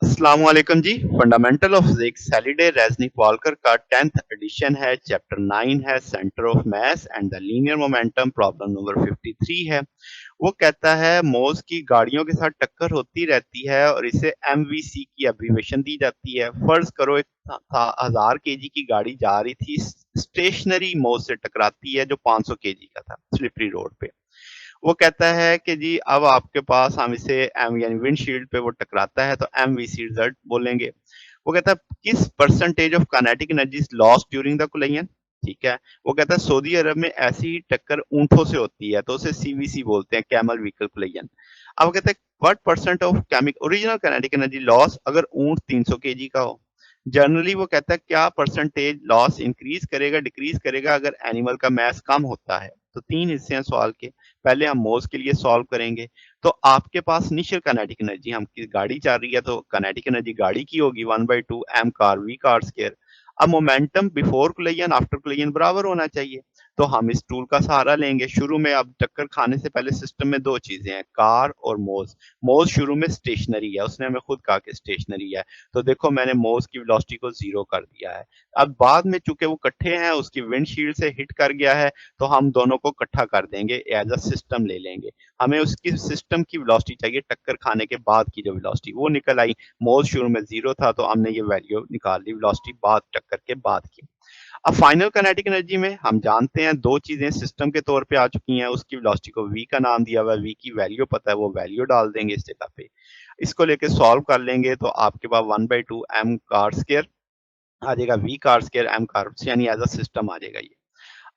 अस्सलाम वालेकुम जी। Fundamental of physics सैलिडे रेज़निक walker का 10th एडिशन है। चैप्टर 9 है centre of mass and the linear momentum. Problem number 53 है। वो कहता है मोल्स की गाड़ियों के साथ टक्कर होती रहती है और इसे एमवीसी की एब्रीविएशन दी जाती है। फर्ज करो एक 1000 केजी की गाड़ी जा रही थी, स्टेशनरी मोल से टकराती है जो 500 केजी का था स्लिपरी रोड पे। वो कहता है कि जी अब आपके पास हम इसे एम यानी विंडशील्ड पे वो टकराता है तो एमवीसी रिजल्ट बोलेंगे। वो कहता है किस percentage of kinetic energy is lost during the collision. ठीक है। वो कहता है सऊदी अरब में ऐसी टक्कर ऊंटों से होती है तो उसे सीवीसी बोलते हैं, कैमल व्हीकल कोलिजन। अब वो कहता है व्हाट परसेंट ऑफ केमिक ओरिजिनल काइनेटिक एनर्जी लॉस अगर ऊंट 300 केजी का हो। जनरली वो कहता है क्या परसेंटेज लॉस इंक्रीज करेगा डिक्रीज करेगा अगर एनिमल का मास कम होता है। तो तीन हिस्से हैं सवाल के। पहले हम मोल्स के लिए सॉल्व करेंगे। तो आपके पास इनिशियल काइनेटिक एनर्जी, हम की गाड़ी चल रही है तो काइनेटिक एनर्जी गाड़ी की होगी 1/2 M car V car square. अब momentum before collision after collision बराबर होना चाहिए। तो हम इस टूल का सहारा लेंगे। शुरू में अब टक्कर खाने से पहले सिस्टम में दो चीजें हैं, कार और मोल्स। मोल्स शुरू में स्टेशनरी है, उसने हमें खुद कहा कि स्टेशनरी है। तो देखो मैंने मोल्स की वेलोसिटी को जीरो कर दिया है। अब बाद में चूंकि वो इकट्ठे हैं, उसकी विंडशील्ड से हिट कर गया है, तो हम दोनों को इकट्ठा कर देंगे, एज अ सिस्टम ले लेंगे। हमें उसकी सिस्टम की वेलोसिटी चाहिए टक्कर खाने के बाद की जो वेलोसिटी वो निकल आई। मोल शुरू में जीरो था तो हमने ये वैल्यू निकाल ली वेलोसिटी बाद टक्कर के बाद की। अब फाइनल काइनेटिक एनर्जी में हम जानते हैं दो चीजें सिस्टम के तौर पे आ चुकी हैं, उसकी वेलोसिटी को v का नाम दिया हुआ है, v की वैल्यू पता है, वो वैल्यू डाल देंगे इस जगह पे। इसको लेके सॉल्व कर लेंगे तो आपके पास 1/2 m कार स्क्वायर आ जाएगा, v car square m car यानी एज अ सिस्टम आ जाएगा ये।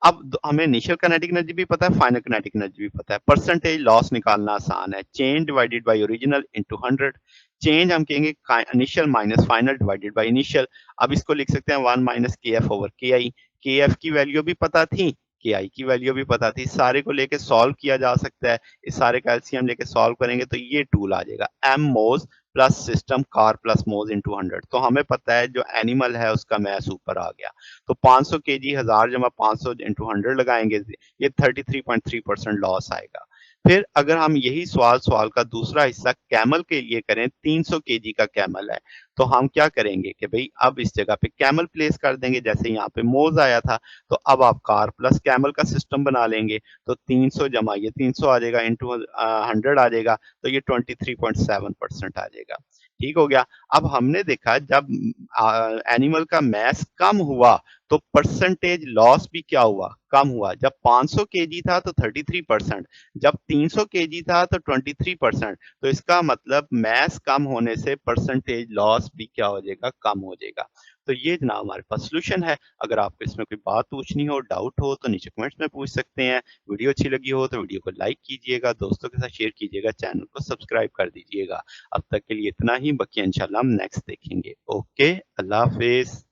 अब हमें इनिशियल काइनेटिक एनर्जी भी पता है, फाइनल काइनेटिक एनर्जी भी पता है। परसेंटेज लॉस निकालना आसान है, change divided by original into 100। Change हम कहेंगे initial minus final divided by initial. अब इसको लिख सकते हैं 1 माइनस के एफ ओवर के आई। के एफ की वैल्यू भी पता थी, के आई की वैल्यू भी पता थी। सारे को लेके सॉल्व किया जा सकता है। इस सारे का एलसीएम लेके सॉल्व करेंगे तो ये टूल आ जाएगा, एम मोज प्लस सिस्टम कार प्लस मोज इनटू 100। तो हमें पता है जो एनिमल है उसका मैस ऊपर आ गया। तो 500 केजी 1000 जमा 500 इंटू 100 लगाएंगे, ये 33.3% लॉस आएगा। फिर अगर हम यही सवाल का दूसरा हिस्सा कैमल के लिए करें, 300 केजी का कैमल है, तो हम क्या करेंगे कि भाई अब इस जगह पे कैमल प्लेस कर देंगे, जैसे यहाँ पे मोज आया था। तो अब आप कार प्लस कैमल का सिस्टम बना लेंगे। तो 300 जमा ये 300 आ जाएगा इंटू 100 आ जाएगा, तो ये 23.7% आ जाएगा। ठीक हो गया। अब हमने देखा जब एनिमल का मास कम हुआ तो परसेंटेज लॉस भी क्या हुआ, कम हुआ। जब 500 केजी था तो 33%, जब 300 केजी था तो 23%। तो इसका मतलब मास कम होने से परसेंटेज लॉस भी क्या हो जाएगा, कम हो जाएगा। तो ये जनाब हमारे पास सोल्यूशन है। अगर आपको इसमें कोई बात पूछनी हो, डाउट हो तो नीचे कमेंट्स में पूछ सकते हैं। वीडियो अच्छी लगी हो तो वीडियो को लाइक कीजिएगा, दोस्तों के साथ शेयर कीजिएगा, चैनल को सब्सक्राइब कर दीजिएगा। अब तक के लिए इतना ही, बाकी इंशाल्लाह हम नेक्स्ट देखेंगे। ओके, अल्लाह हाफिज।